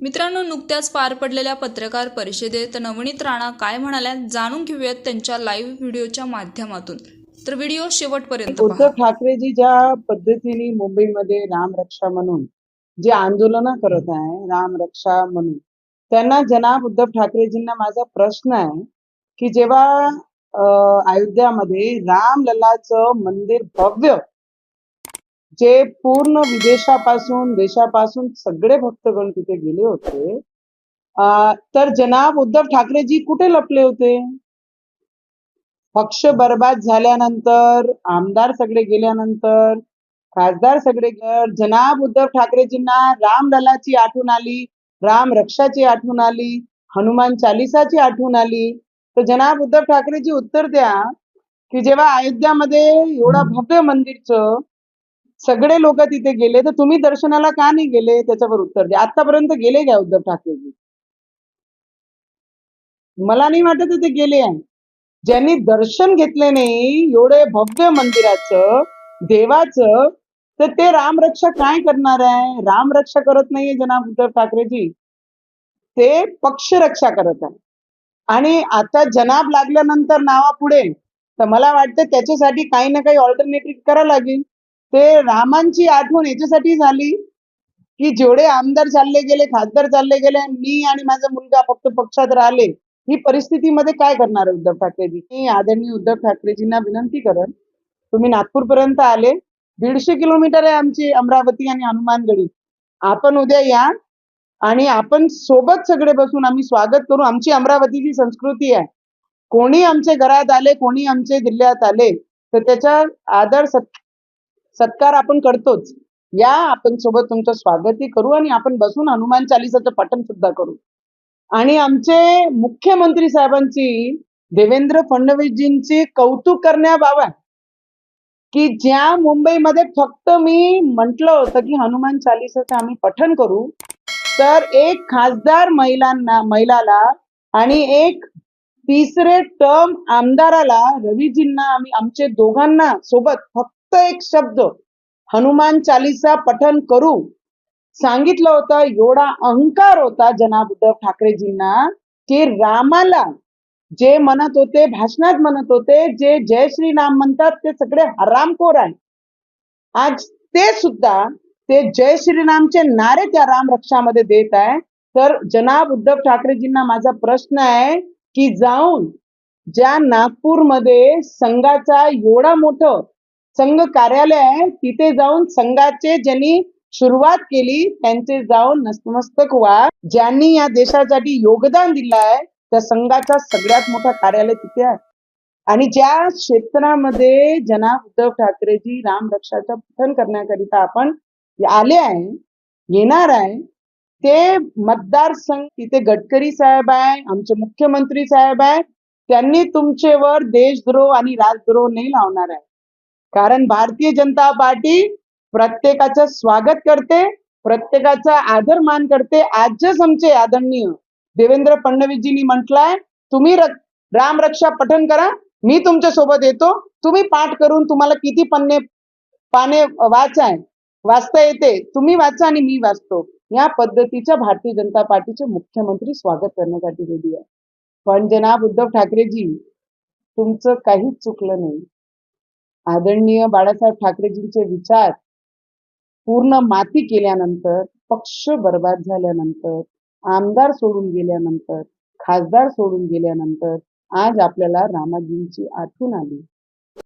मित्रांनो, नुकत्याच पार पडलेल्या पत्रकार परिषदेत नवनीत राणा काय म्हणाल्या जाणून घेऊयात त्यांच्या लाईव्ह व्हिडिओच्या माध्यमातून. तर व्हिडिओ शेवटपर्यंत उद्धव पहा. ठाकरेजी ज्या पद्धतीने मुंबईमध्ये रामरक्षा म्हणून जे आंदोलन करत आहे, रामरक्षा म्हणून त्यांना जनाब उद्धव ठाकरेजींना माझा प्रश्न आहे की जेव्हा अयोध्यामध्ये रामलल्लाचं मंदिर भव्य जे पूर्ण विदेशापासून देशापासून सगळे भक्तगण तिथे गेले होते, तर जनाब उद्धव ठाकरेजी कुठे लपले होते? पक्ष बर्बाद झाल्यानंतर, आमदार सगळे गेल्यानंतर, खासदार सगळे जनाब उद्धव ठाकरेजींना रामलल्लाची आठवण आली, राम रक्षाची आठवण आली, हनुमान चालिसाची आठवण आली. तर जनाब उद्धव ठाकरेजी उत्तर द्या की जेव्हा अयोध्यामध्ये एवढा भव्य मंदिरचं सगळे लोक तिथे गेले, तर तुम्ही दर्शनाला का नाही गेले? त्याच्यावर उत्तर द्या. आतापर्यंत गेले का उद्धव ठाकरेजी? मला नाही वाटत ते गेले आहे. ज्यांनी दर्शन घेतले नाही एवढे भव्य मंदिराचं, देवाचं, तर ते रामरक्षा काय करणार आहे? रामरक्षा करत नाहीये जनाब उद्धव ठाकरेजी, ते पक्ष रक्षा करत आहे. आणि आता जनाब लागल्यानंतर नावापुढे तर मला वाटतं त्याच्यासाठी काही ना काही ऑल्टरनेटिव्ह करावं लागेल. ते रामांची आठवण याच्यासाठी झाली की जेवढे आमदार चालले गेले, खासदार चालले गेले, मी आणि माझा मुलगा फक्त पक्षात राहिले. ही परिस्थितीमध्ये काय करणार आहे उद्धव ठाकरेजी? मी आदरणीय उद्धव ठाकरेजींना विनंती करत, तुम्ही नागपूरपर्यंत आले, 150 किलोमीटर आहे आमची अमरावती आणि हनुमानगडी. आपण उद्या या आणि आपण सोबत सगळे बसून आम्ही स्वागत करू. आमची अमरावतीची संस्कृती आहे, कोणी आमच्या घरात आले, कोणी आमच्या जिल्ह्यात आले तर त्याचा आदर सत्कार आपण करतोच. या, आपण सोबत तुमचं स्वागतही करू आणि आपण बसून हनुमान चालिसाचं पठण सुद्धा करू. आणि आमचे मुख्यमंत्री साहेबांची, देवेंद्र फडणवीसजींची कौतुक करण्याबाबत की ज्या मुंबईमध्ये फक्त मी म्हटलं होतं की हनुमान चालिसाचं आम्ही पठण करू, तर एक खासदार महिलाला आणि एक तिसरे टर्म आमदाराला, रवीजींना, आम्ही आमचे दोघांना सोबत फक्त एक शब्द हनुमान चालिसा पठण करू सांगितलं होतं. एवढा अहंकार होता जनाब उद्धव ठाकरेजींना की रामाला जे म्हणत होते, भाषणात म्हणत होते, जे जय श्रीराम म्हणतात ते सगळे हरामखोर आहे. आज ते सुद्धा ते जय श्रीरामचे नारे त्या राम रक्षामध्ये देत आहे. तर जनाब उद्धव ठाकरेजींना माझा प्रश्न आहे की जाऊन ज्या नागपूरमध्ये संघाचा एवढा मोठं संघ कार्यालय आहे, तिथे जाऊन संघाचे ज्यांनी सुरुवात केली त्यांचे जाऊन नतमस्तक व्हा. ज्यांनी या देशासाठी योगदान दिलं आहे त्या संघाचा सगळ्यात मोठा कार्यालय तिथे आहे. आणि ज्या क्षेत्रामध्ये जनाब उद्धव ठाकरेजी राम रक्षाचं पठण करण्याकरिता आपण आले आहे, येणार आहे, ते मतदारसंघ तिथे गडकरी साहेब आहे, आमचे मुख्यमंत्री साहेब आहे, त्यांनी तुमच्यावर देशद्रोह आणि राजद्रोह नाही लावणार आहे. कारण भारतीय जनता पार्टी प्रत्येकाचं स्वागत करते, प्रत्येकाचा आदर मान करते. आजच आमचे आदरणीय देवेंद्र फडणवीसजींनी म्हटलंय, तुम्ही राम रक्षा पठण करा, मी तुमच्या सोबत येतो. तुम्ही पाठ करून तुम्हाला किती पाने वाचता येते, तुम्ही वाचा आणि मी वाचतो. या पद्धतीच्या भारतीय जनता पार्टीचे मुख्यमंत्री स्वागत करण्यासाठी रेडी आहे. पण जनाब उद्धव ठाकरेजी, तुमचं काहीच चुकलं नाही. आदरणीय बाळासाहेब ठाकरेजींचे विचार पूर्ण माती केल्यानंतर, पक्ष बर्बाद झाल्यानंतर, आमदार सोडून गेल्यानंतर, खासदार सोडून गेल्यानंतर आज आपल्याला रामाजींची आठवण आली.